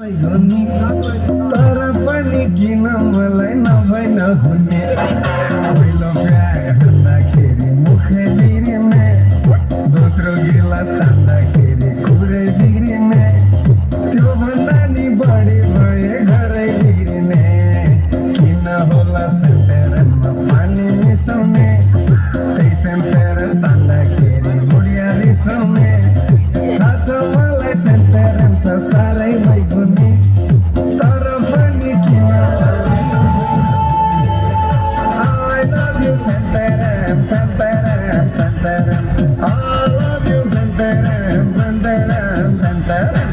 तर पनि किन मलाई नभई नहुने पहिलो प्यार भन्दाखेरि मुखै बिर्ने दोस्रो गिलास तान्दाखेरि कुरै बिर्ने त्यो भन्दा नि बढी भए घरै बिर्ने किन होला सेन्टेरमा पानी मिसाउने त्यही सेन्टेर तान्दाखेरि बुढिया रिसाउने थाहा छ मलाई सेन्टेरम छ साह्रै भइगुने तर पनि किन I love you Santaram, Santaram, Santaram I love you Santaram, Santaram, Santaram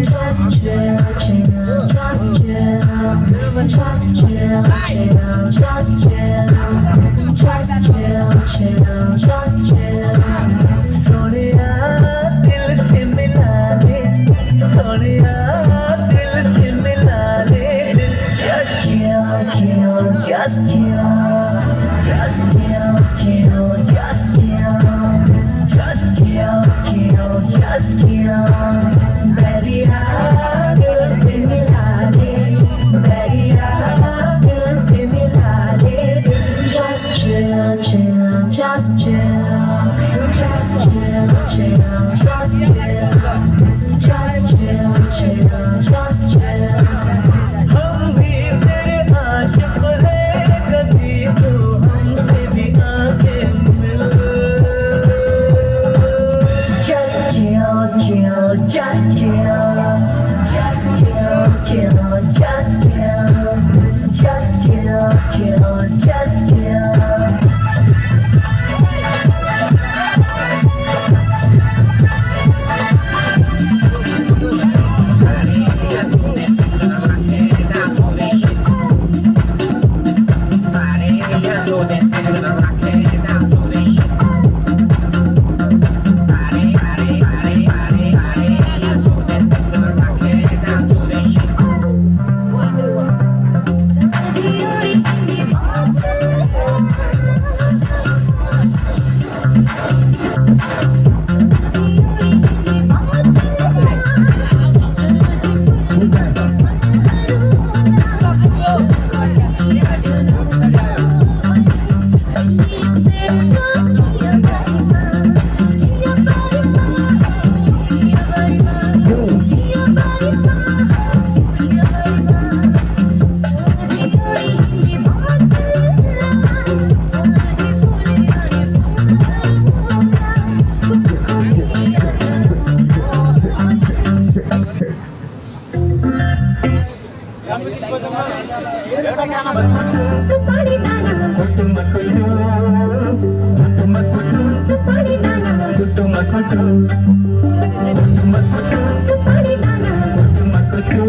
Just chill, chill, just chill, just chill, chill, just chill, just chill, chill, just chill. Sonia, dil se mila le, Sonia, dil se mila le. Just chill, chill, just chill, just chill, chill, just chill, just chill, chill, just chill. Beria, dil se mila le, Beria, dil se mila le. Just chill, chill, just chill, just chill, chill, just chill, just chill, chill, just chill. हम भी तेरे आशिक हैं, कभी तो हमसे भी आके मिल. Just chill, chill, just chill, just chill, chill, just chill, just chill, chill, just chill. Supadi tanam, kutu makutu kutu makutu supadi tanam, kutu makutu kutu makutu supadi tanam, kutu makutu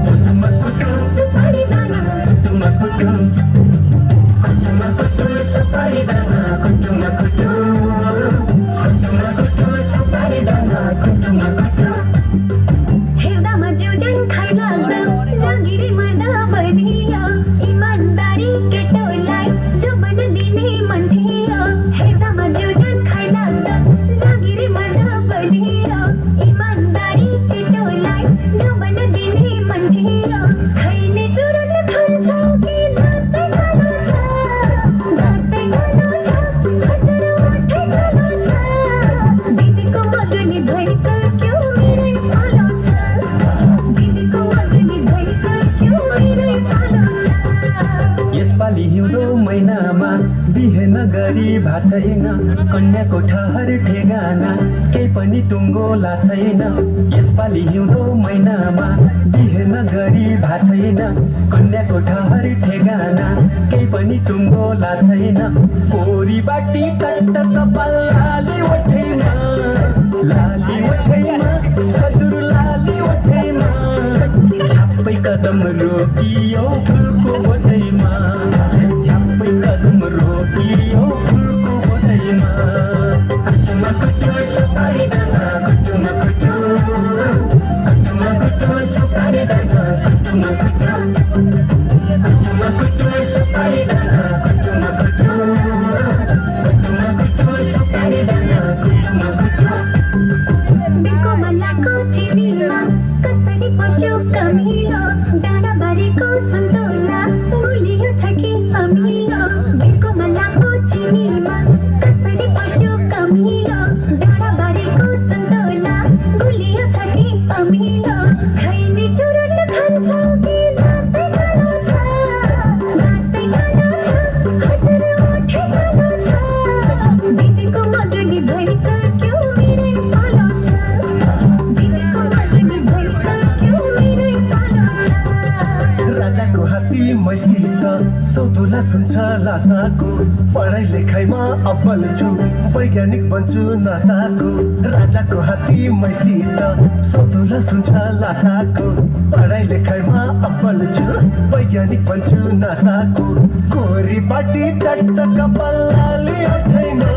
kutu makutu supadi tanam, kutu makutu kutu makutu supadi tanam, kutu makutu kutu makutu supadi tanam. kutu makutu हेर्दामा जिउज्यान खाइलाग्दो जागिरी मर्दा बनिया इमानदारी केटोलाई जोबन दिने मन थियो हेर्दामा जिउज्यान खाइलाग्दो जागिरी मर्दा बनिया इमानदारी केटोलाई जोबन दिने मन थियो खैने चुरुट खान्छ कि दाँतै कालो छ दाँतै कालो छ खचर ओठै कालो छ दिदीको मगनी भइसक्यो मेरै पालो छ दिदीको मगनी भइसक्यो मेरै पालो छ यसपालि हिउँदो महिनामा बिहे नगरी भएको छैन कन्याको ठहर ठेगाना केही पनि टुङ्गोला छैन यसपालि हिउँदो महिनामा बिहे नगरी भएको छैन कन्याको ठहर ठेगाना केही पनि टुङ्गोला छैन कोरी बाटी चट्ट कपाल लाली ओठैमा हजुर लाली ओठैमा झ्याप्पै कदम रोकियो फुलको बोटैमा झ्याप्पै कदम रोकियो फुलको बोटैमा कुटुमा कुटु सुपारी दाना कुटुमा कुटु सुपारी दाना कुटुमा कुटु सुपारी दाना कुटुमा कुटु अब्बल छु वैज्ञानिक बन्छु नसाको राजाको हात्ती मैसित सधुला सुन्छ लासाको पढाइ लेखाइमा अब्बल छु वैज्ञानिक बन्छु नसाको कोरी बाटी चट्ट कपालले हटाइमा